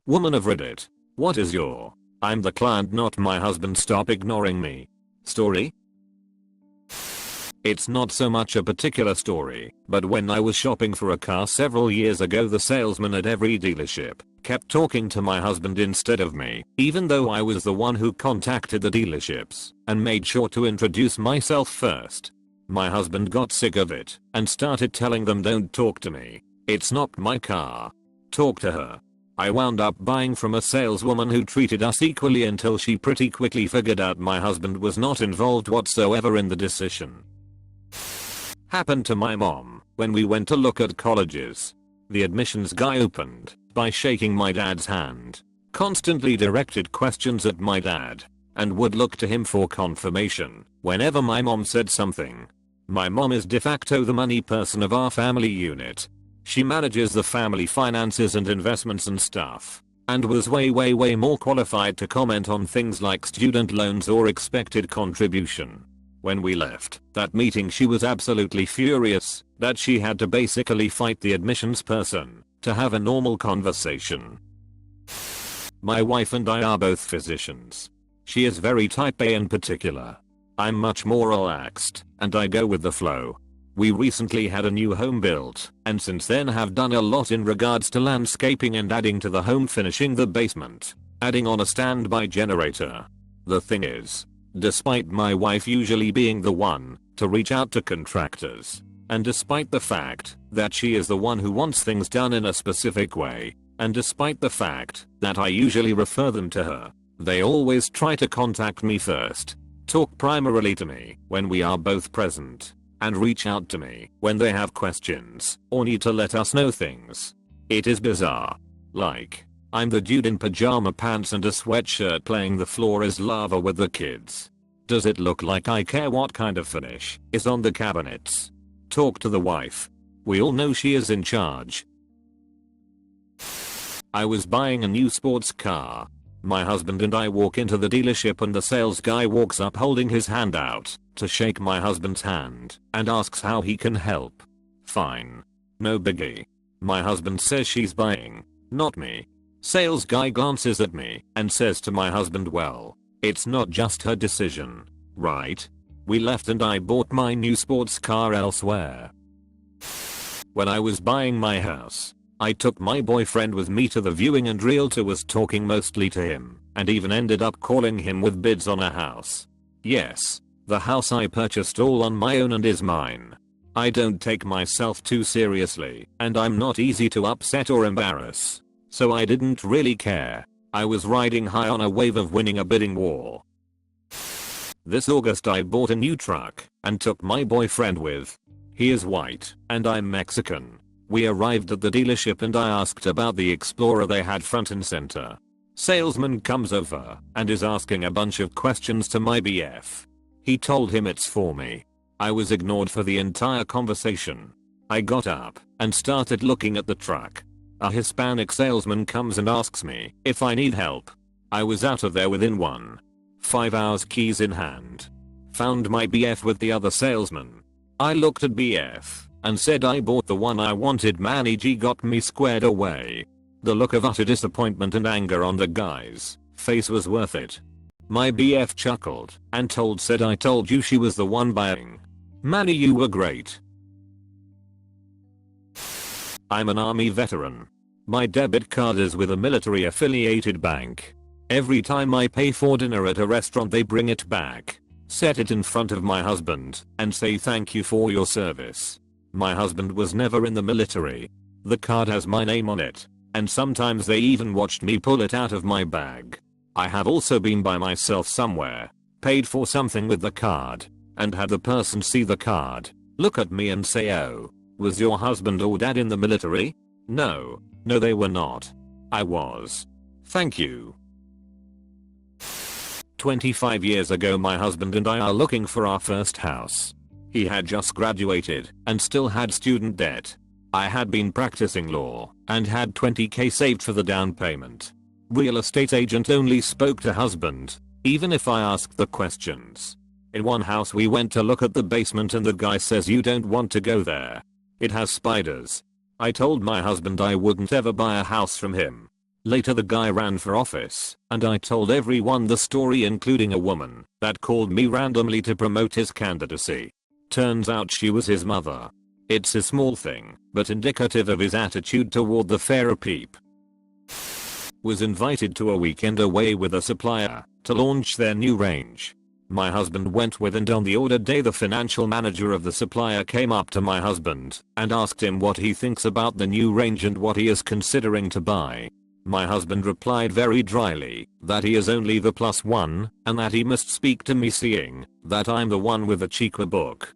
Woman of Reddit. What is your "I'm the client not my husband stop ignoring me" story? It's not so much a particular story, but when I was shopping for a car several years ago, the salesman at every dealership kept talking to my husband instead of me, even though I was the one who contacted the dealerships and made sure to introduce myself first. My husband got sick of it and started telling them, "Don't talk to me. It's not my car. Talk to her." I wound up buying from a saleswoman who treated us equally until she pretty quickly figured out my husband was not involved whatsoever in the decision. Happened to my mom when we went to look at colleges. The admissions guy opened by shaking my dad's hand, constantly directed questions at my dad, and would look to him for confirmation whenever my mom said something. My mom is de facto the money person of our family unit. She manages the family finances and investments and stuff, and was way more qualified to comment on things like student loans or expected contribution. When we left that meeting, she was absolutely furious that she had to basically fight the admissions person to have a normal conversation. My wife and I are both physicians. She is very type A in particular. I'm much more relaxed, and I go with the flow. We recently had a new home built, and since then have done a lot in regards to landscaping and adding to the home, finishing the basement, adding on a standby generator. The thing is, despite my wife usually being the one to reach out to contractors, and despite the fact that she is the one who wants things done in a specific way, and despite the fact that I usually refer them to her, they always try to contact me first, talk primarily to me when we are both present, and reach out to me when they have questions or need to let us know things. It is bizarre. Like, I'm the dude in pajama pants and a sweatshirt playing The Floor is Lava with the kids. Does it look like I care what kind of finish is on the cabinets? Talk to the wife. We all know she is in charge. I was buying a new sports car. My husband and I walk into the dealership and the sales guy walks up holding his hand out to shake my husband's hand and asks how he can help. Fine. No biggie. My husband says she's buying, not me. Sales guy glances at me and says to my husband, "Well, it's not just her decision, right?" We left and I bought my new sports car elsewhere. When I was buying my house, I took my boyfriend with me to the viewing and realtor was talking mostly to him and even ended up calling him with bids on a house. Yes, the house I purchased all on my own and is mine. I don't take myself too seriously and I'm not easy to upset or embarrass, so I didn't really care. I was riding high on a wave of winning a bidding war. This August I bought a new truck and took my boyfriend with. He is white and I'm Mexican. We arrived at the dealership and I asked about the Explorer they had front and center. Salesman comes over and is asking a bunch of questions to my BF. He told him it's for me. I was ignored for the entire conversation. I got up and started looking at the truck. A Hispanic salesman comes and asks me if I need help. I was out of there within 1.5 hours, keys in hand. Found my BF with the other salesman. I looked at BF and said I bought the one I wanted. Man, he got me squared away. The look of utter disappointment and anger on the guy's face was worth it. My BF chuckled and said I told you she was the one buying. Manny, you were great. I'm an army veteran. My debit card is with a military affiliated bank. Every time I pay for dinner at a restaurant they bring it back, set it in front of my husband, and say thank you for your service. My husband was never in the military. The card has my name on it, and sometimes they even watched me pull it out of my bag. I have also been by myself somewhere, paid for something with the card, and had the person see the card, look at me and say, "Oh, was your husband or dad in the military?" No, they were not. I was. Thank you. 25 years ago my husband and I are looking for our first house. He had just graduated and still had student debt. I had been practicing law and had 20k saved for the down payment. Real estate agent only spoke to husband, even if I asked the questions. In one house we went to look at the basement and the guy says you don't want to go there. It has spiders. I told my husband I wouldn't ever buy a house from him. Later the guy ran for office, and I told everyone the story including a woman that called me randomly to promote his candidacy. Turns out she was his mother. It's a small thing, but indicative of his attitude toward the fairer peep. Was invited to a weekend away with a supplier to launch their new range. My husband went with, and on the order day the financial manager of the supplier came up to my husband and asked him what he thinks about the new range and what he is considering to buy. My husband replied very dryly that he is only the +1 and that he must speak to me, seeing that I'm the one with the cheaper book.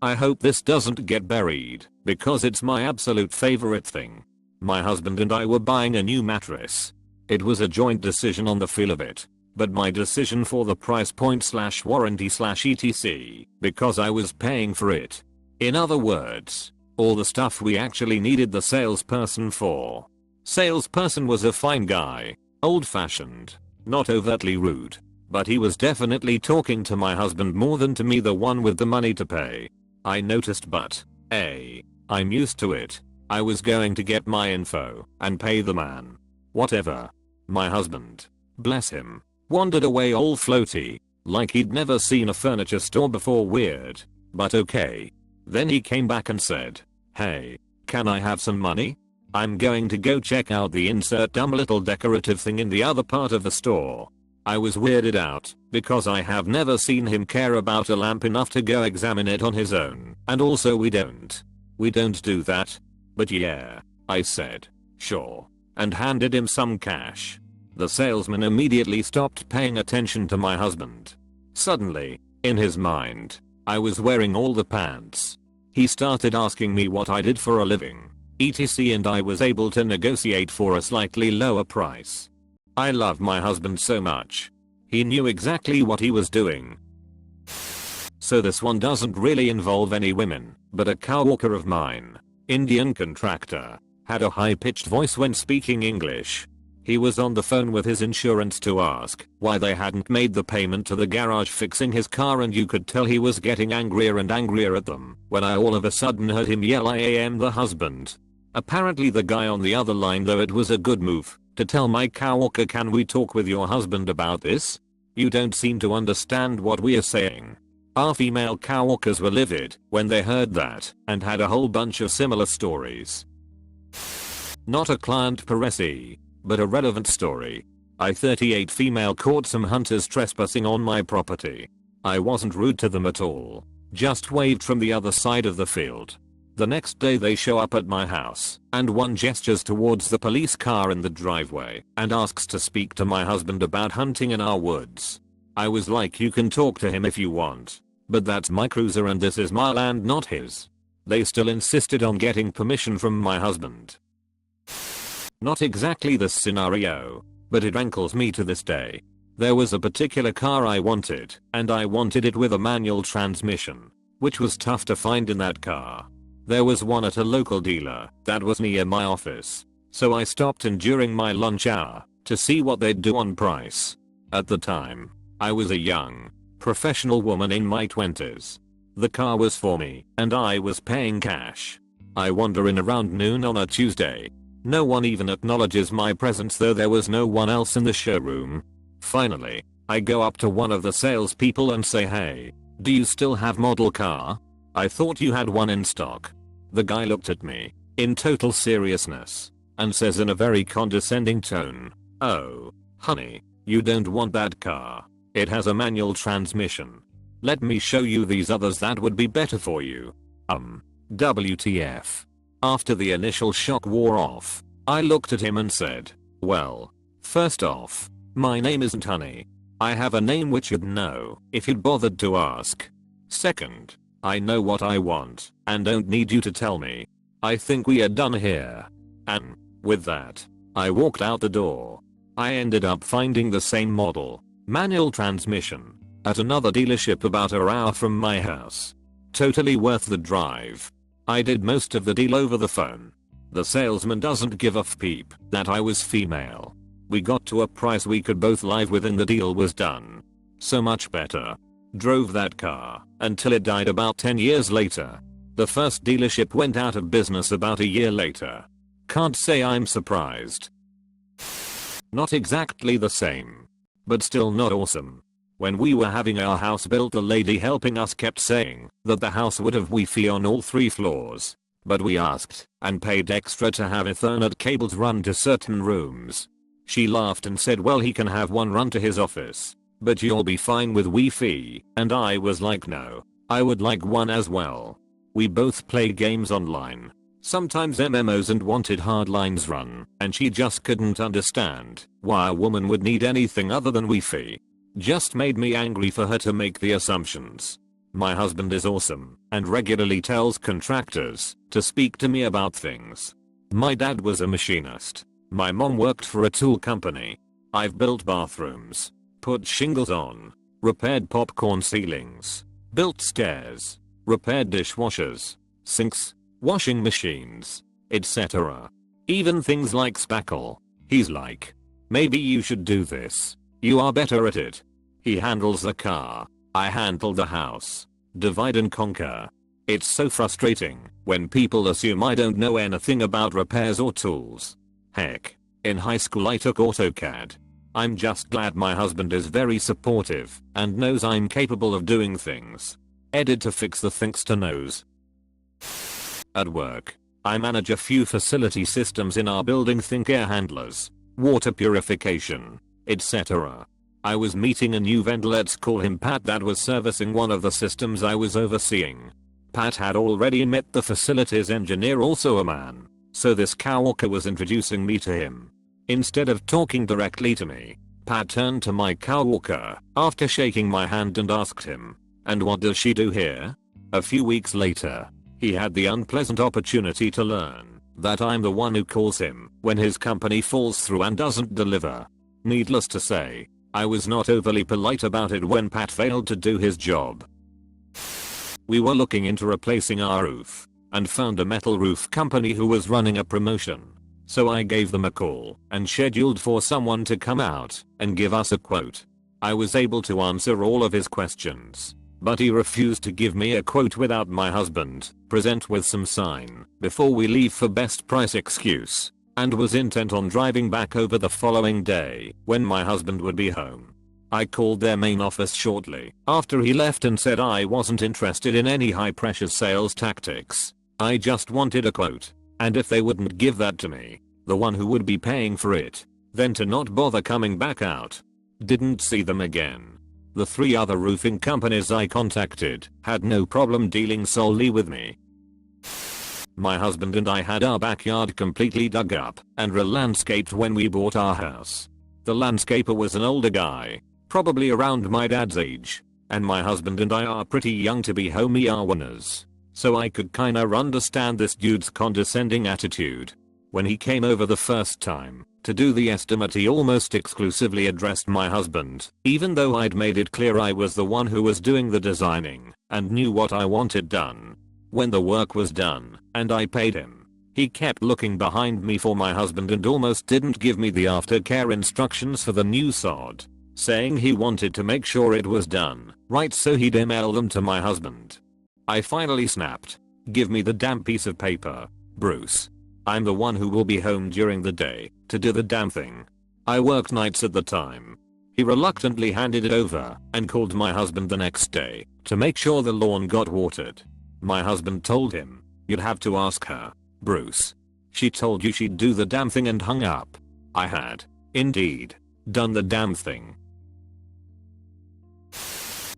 I hope this doesn't get buried because it's my absolute favorite thing. My husband and I were buying a new mattress. It was a joint decision on the feel of it, but my decision for the price point / warranty / etc. because I was paying for it. In other words, all the stuff we actually needed the salesperson for. Salesperson was a fine guy, old-fashioned, not overtly rude, but he was definitely talking to my husband more than to me, the one with the money to pay. I noticed, but I'm used to it. I was going to get my info and pay the man. Whatever. My husband, bless him, wandered away all floaty, like he'd never seen a furniture store before. Weird, but okay. Then he came back and said, "Hey, can I have some money? I'm going to go check out the insert dumb little decorative thing in the other part of the store." I was weirded out because I have never seen him care about a lamp enough to go examine it on his own, and also we don't do that. But yeah, I said, "Sure," and handed him some cash. The salesman immediately stopped paying attention to my husband. Suddenly, in his mind, I was wearing all the pants. He started asking me what I did for a living, etc., and I was able to negotiate for a slightly lower price. I love my husband so much. He knew exactly what he was doing. So this one doesn't really involve any women, but a coworker of mine, Indian contractor, had a high-pitched voice when speaking English. He was on the phone with his insurance to ask why they hadn't made the payment to the garage fixing his car, and you could tell he was getting angrier and angrier at them when I all of a sudden heard him yell, "I am the husband." Apparently the guy on the other line, though it was a good move to tell my coworker, "Can we talk with your husband about this? You don't seem to understand what we are saying." Our female coworkers were livid when they heard that and had a whole bunch of similar stories. Not a client per se, but a relevant story. I 38 female caught some hunters trespassing on my property. I wasn't rude to them at all, just waved from the other side of the field. The next day they show up at my house, and one gestures towards the police car in the driveway and asks to speak to my husband about hunting in our woods. I was like, "You can talk to him if you want, but that's my cruiser and this is my land, not his." They still insisted on getting permission from my husband. Not exactly this scenario, but it rankles me to this day. There was a particular car I wanted, and I wanted it with a manual transmission, which was tough to find in that car. There was one at a local dealer that was near my office, so I stopped in during my lunch hour to see what they'd do on price. At the time, I was a young, professional woman in my 20s. The car was for me, and I was paying cash. I wander in around noon on a Tuesday. No one even acknowledges my presence, though there was no one else in the showroom. Finally, I go up to one of the salespeople and say, "Hey, do you still have model car? I thought you had one in stock." The guy looked at me, in total seriousness, and says in a very condescending tone, "Oh, honey, you don't want that car. It has a manual transmission. Let me show you these others that would be better for you." WTF. After the initial shock wore off, I looked at him and said, "Well, first off, my name isn't Honey. I have a name which you'd know if you'd bothered to ask. Second, I know what I want and don't need you to tell me. I think we are done here." And with that, I walked out the door. I ended up finding the same model, manual transmission, at another dealership about an hour from my house. Totally worth the drive. I did most of the deal over the phone. The salesman doesn't give a peep that I was female. We got to a price we could both live with and the deal was done. So much better. Drove that car until it died about 10 years later. The first dealership went out of business about a year later. Can't say I'm surprised. Not exactly the same, but still not awesome. When we were having our house built, the lady helping us kept saying that the house would have Wi-Fi on all 3 floors. But we asked and paid extra to have Ethernet cables run to certain rooms. She laughed and said, well, he can have one run to his office, but you'll be fine with Wi-Fi. And I was like, no, I would like one as well. We both play games online, sometimes MMOs, and wanted hardlines run, and she just couldn't understand why a woman would need anything other than Wi-Fi. Just made me angry for her to make the assumptions. My husband is awesome and regularly tells contractors to speak to me about things. My dad was a machinist. My mom worked for a tool company. I've built bathrooms, put shingles on, repaired popcorn ceilings, built stairs, repaired dishwashers, sinks, washing machines, etc. Even things like spackle. He's like, maybe you should do this. You are better at it. He handles the car. I handle the house. Divide and conquer. It's so frustrating when people assume I don't know anything about repairs or tools. Heck, in high school I took AutoCAD. I'm just glad my husband is very supportive and knows I'm capable of doing things. Edit to fix the things to knows. At work, I manage a few facility systems in our building. Think air handlers, water purification, etc. I was meeting a new vendor, let's call him Pat, that was servicing one of the systems I was overseeing. Pat had already met the facilities engineer, also a man, so this coworker was introducing me to him. Instead of talking directly to me, Pat turned to my coworker after shaking my hand and asked him, and what does she do here? A few weeks later, he had the unpleasant opportunity to learn that I'm the one who calls him when his company falls through and doesn't deliver. Needless to say, I was not overly polite about it when Pat failed to do his job. We were looking into replacing our roof and found a metal roof company who was running a promotion. So I gave them a call and scheduled for someone to come out and give us a quote. I was able to answer all of his questions, but he refused to give me a quote without my husband present with some sign before we leave for best price excuse, and was intent on driving back over the following day when my husband would be home. I called their main office shortly after he left and said I wasn't interested in any high pressure sales tactics. I just wanted a quote, and if they wouldn't give that to me, the one who would be paying for it, then to not bother coming back out. Didn't see them again. The 3 other roofing companies I contacted had no problem dealing solely with me. My husband and I had our backyard completely dug up and re-landscaped when we bought our house. The landscaper was an older guy, probably around my dad's age, and my husband and I are pretty young to be home owners, so I could kinda understand this dude's condescending attitude. When he came over the first time to do the estimate, he almost exclusively addressed my husband, even though I'd made it clear I was the one who was doing the designing and knew what I wanted done. When the work was done and I paid him, he kept looking behind me for my husband and almost didn't give me the aftercare instructions for the new sod, saying he wanted to make sure it was done right so he'd email them to my husband. I finally snapped, "Give me the damn piece of paper, Bruce. I'm the one who will be home during the day to do the damn thing." I worked nights at the time. He reluctantly handed it over and called my husband the next day to make sure the lawn got watered. My husband told him, "You'd have to ask her, Bruce. She told you she'd do the damn thing," and hung up. I had, indeed, done the damn thing.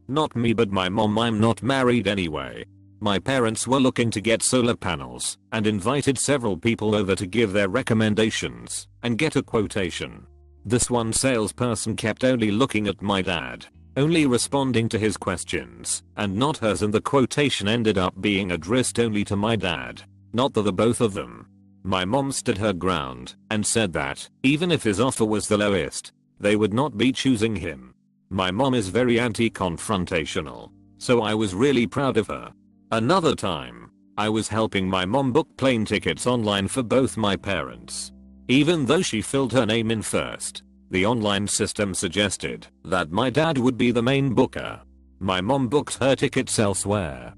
Not me, but my mom. I'm not married anyway. My parents were looking to get solar panels and invited several people over to give their recommendations and get a quotation. This one salesperson kept only looking at my dad, only responding to his questions and not hers, and the quotation ended up being addressed only to my dad, not to the both of them. My mom stood her ground and said that even if his offer was the lowest, they would not be choosing him. My mom is very anti-confrontational, so I was really proud of her. Another time, I was helping my mom book plane tickets online for both my parents. Even though she filled her name in first, the online system suggested that my dad would be the main booker. My mom booked her tickets elsewhere.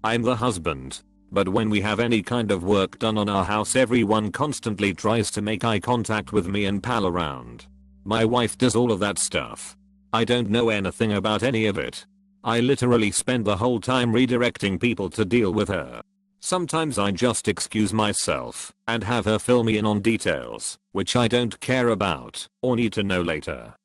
I'm the husband, But when we have any kind of work done on our house, everyone constantly tries to make eye contact with me and pal around. My wife does all of that stuff. I don't know anything about any of it. I literally spend the whole time redirecting people to deal with her. Sometimes I just excuse myself and have her fill me in on details, which I don't care about or need to know later.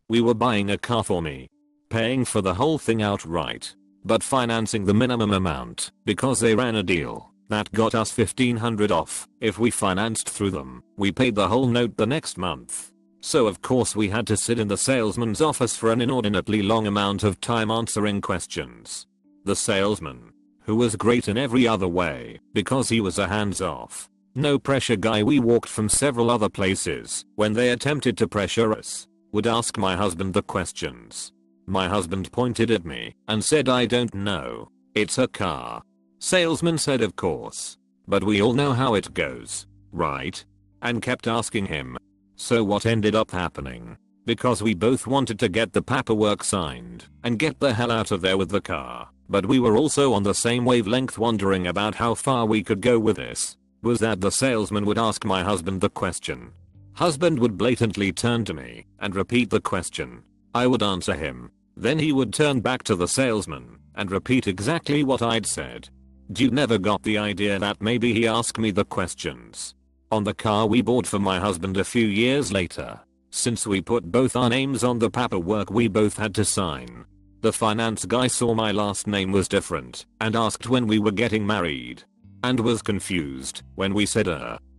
We were buying a car for me, paying for the whole thing outright, but financing the minimum amount because they ran a deal that got us $1,500 off if we financed through them. We paid the whole note the next month. So of course we had to sit in the salesman's office for an inordinately long amount of time answering questions. The salesman, who was great in every other way because he was a hands-off, no pressure guy we walked from several other places when they attempted to pressure us, would ask my husband the questions. My husband pointed at me and said, "I don't know. It's her car." Salesman said, "Of course. But we all know how it goes, right?" And kept asking him. So what ended up happening? Because we both wanted to get the paperwork signed and get the hell out of there with the car, but we were also on the same wavelength wondering about how far we could go with this, was that the salesman would ask my husband the question. Husband would blatantly turn to me and repeat the question. I would answer him. Then he would turn back to the salesman and repeat exactly what I'd said. You never got the idea that maybe he asked me the questions on the car we bought for my husband a few years later, since we put both our names on the paperwork we both had to sign. The finance guy saw my last name was different and asked when we were getting married, and was confused when we said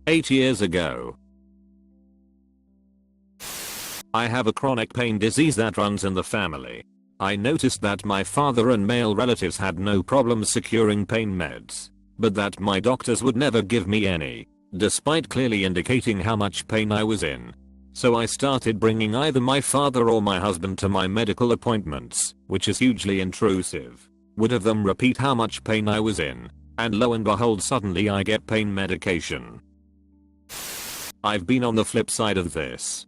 8 years ago. I have a chronic pain disease that runs in the family. I noticed that my father and male relatives had no problem securing pain meds, but that my doctors would never give me any, despite clearly indicating how much pain I was in. So I started bringing either my father or my husband to my medical appointments, which is hugely intrusive. Would have them repeat how much pain I was in, and lo and behold suddenly I get pain medication. I've been on the flip side of this.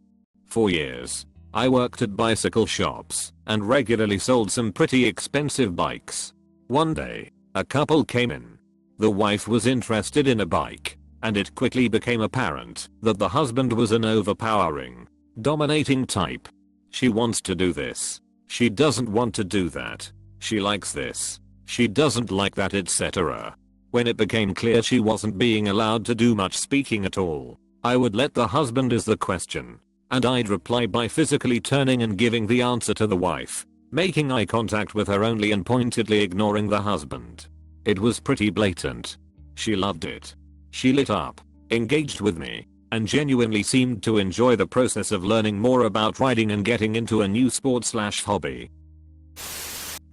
For years, I worked at bicycle shops and regularly sold some pretty expensive bikes. One day, a couple came in. The wife was interested in a bike, and it quickly became apparent that the husband was an overpowering, dominating type. She wants to do this. She doesn't want to do that. She likes this. She doesn't like that, etc. When it became clear she wasn't being allowed to do much speaking at all, I would let the husband ask the question, and I'd reply by physically turning and giving the answer to the wife, making eye contact with her only and pointedly ignoring the husband. It was pretty blatant. She loved it. She lit up, engaged with me, and genuinely seemed to enjoy the process of learning more about riding and getting into a new sport/hobby.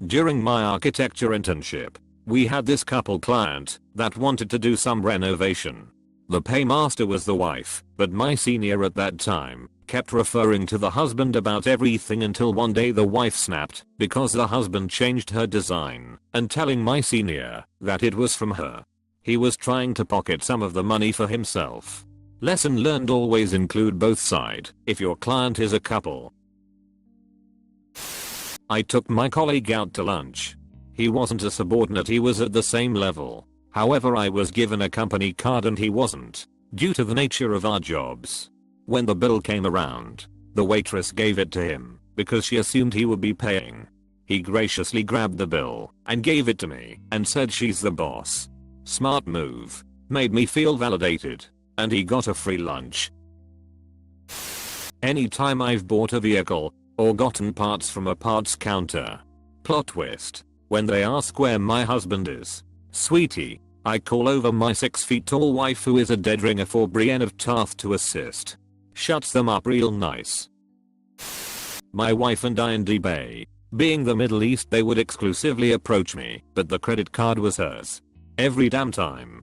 During my architecture internship, we had this couple client that wanted to do some renovation. The paymaster was the wife, but my senior at that time kept referring to the husband about everything until one day the wife snapped because the husband changed her design and telling my senior that it was from her. He was trying to pocket some of the money for himself. Lesson learned: always include both sides if your client is a couple. I took my colleague out to lunch. He wasn't a subordinate, he was at the same level. However, I was given a company card and he wasn't, due to the nature of our jobs. When the bill came around, the waitress gave it to him because she assumed he would be paying. He graciously grabbed the bill and gave it to me and said, "She's the boss." Smart move. Made me feel validated, and he got a free lunch. Anytime I've bought a vehicle or gotten parts from a parts counter. Plot twist. When they ask where my husband is, sweetie, I call over my 6 feet tall wife who is a dead ringer for Brienne of Tarth to assist. Shuts them up real nice. My wife and I in Dubai. Being the Middle East, they would exclusively approach me, but the credit card was hers. Every damn time.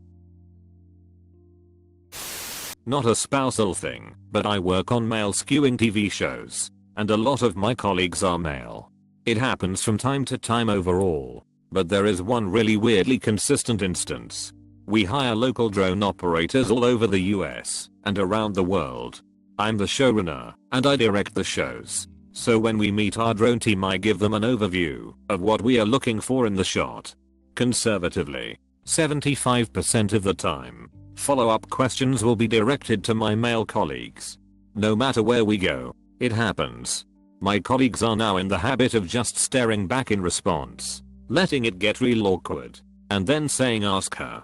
Not a spousal thing, but I work on male skewing TV shows, and a lot of my colleagues are male. It happens from time to time overall, but there is one really weirdly consistent instance. We hire local drone operators all over the US and around the world. I'm the showrunner, and I direct the shows. So when we meet our drone team, I give them an overview of what we are looking for in the shot. Conservatively, 75% of the time. Follow-up questions will be directed to my male colleagues. No matter where we go, it happens. My colleagues are now in the habit of just staring back in response, letting it get real awkward, and then saying ask her.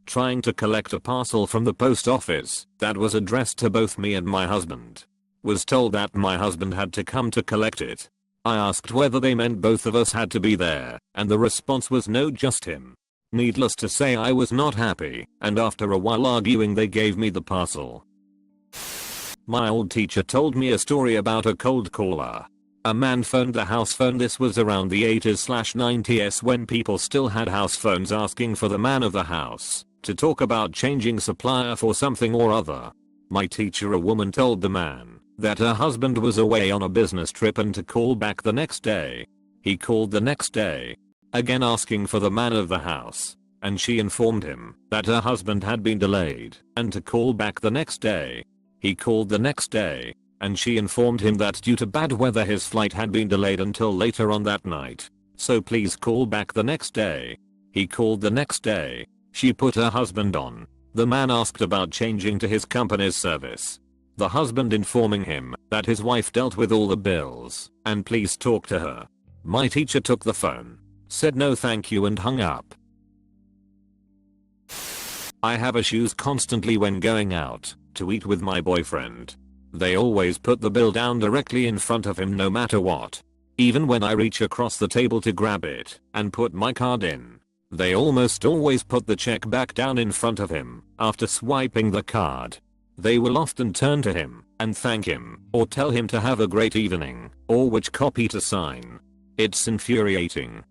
Trying to collect a parcel from the post office that was addressed to both me and my husband. Was told that my husband had to come to collect it. I asked whether they meant both of us had to be there, and the response was no, just him. Needless to say, I was not happy, and after a while arguing they gave me the parcel. My old teacher told me a story about a cold caller. A man phoned the house phone. This was around the 80s/90s when people still had house phones, asking for the man of the house to talk about changing supplier for something or other. My teacher, a woman, told the man that her husband was away on a business trip and to call back the next day. He called the next day, again asking for the man of the house, and she informed him that her husband had been delayed and to call back the next day. He called the next day, and she informed him that due to bad weather his flight had been delayed until later on that night, so please call back the next day. He called the next day. She put her husband on. The man asked about changing to his company's service. The husband informing him that his wife dealt with all the bills and please talk to her. My teacher took the phone, said no thank you, and hung up. I have issues constantly when going out to eat with my boyfriend. They always put the bill down directly in front of him no matter what. Even when I reach across the table to grab it and put my card in, they almost always put the check back down in front of him after swiping the card. They will often turn to him and thank him or tell him to have a great evening or which copy to sign. It's infuriating.